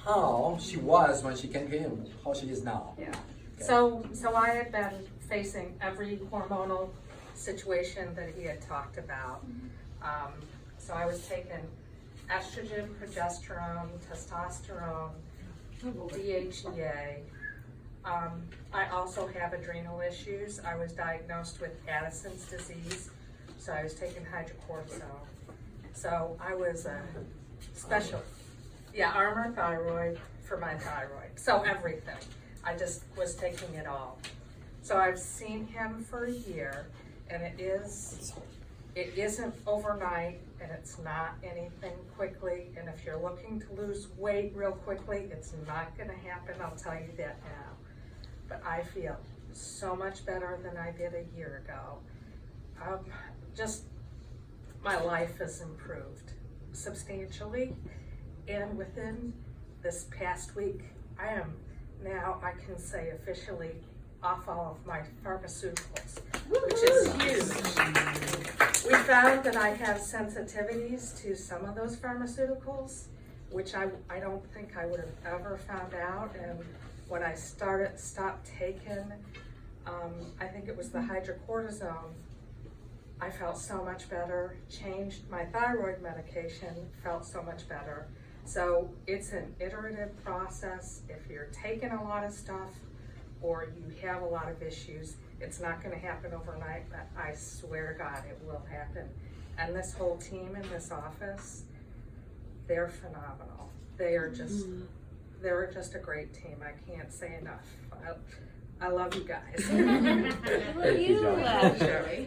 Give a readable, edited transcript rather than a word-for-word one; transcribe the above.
how she was when she came to him, how she is now. Yeah. Okay. So I had been facing every hormonal situation that he had talked about. So I was taking estrogen, progesterone, testosterone, DHEA. I also have adrenal issues. I was diagnosed with Addison's disease, so I was taking hydrocortisone. So I was special. Yeah, Armour thyroid for my thyroid. So everything. I just was taking it all. So I've seen him for a year, and it isn't overnight, and it's not anything quickly. And if you're looking to lose weight real quickly, it's not gonna happen, I'll tell you that now. But I feel so much better than I did a year ago. Just my life has improved substantially. And within this past week, I am now, I can say officially, off all of my pharmaceuticals, which is huge. We found that I have sensitivities to some of those pharmaceuticals, which I don't think I would have ever found out. And when I stopped taking, I think it was the hydrocortisone, I felt so much better, changed my thyroid medication, felt so much better. So it's an iterative process. If you're taking a lot of stuff or you have a lot of issues, it's not gonna happen overnight, but I swear to God, it will happen. And this whole team in this office, they're phenomenal. They're just a great team. I can't say enough. I love you guys. Well, you love Sherry.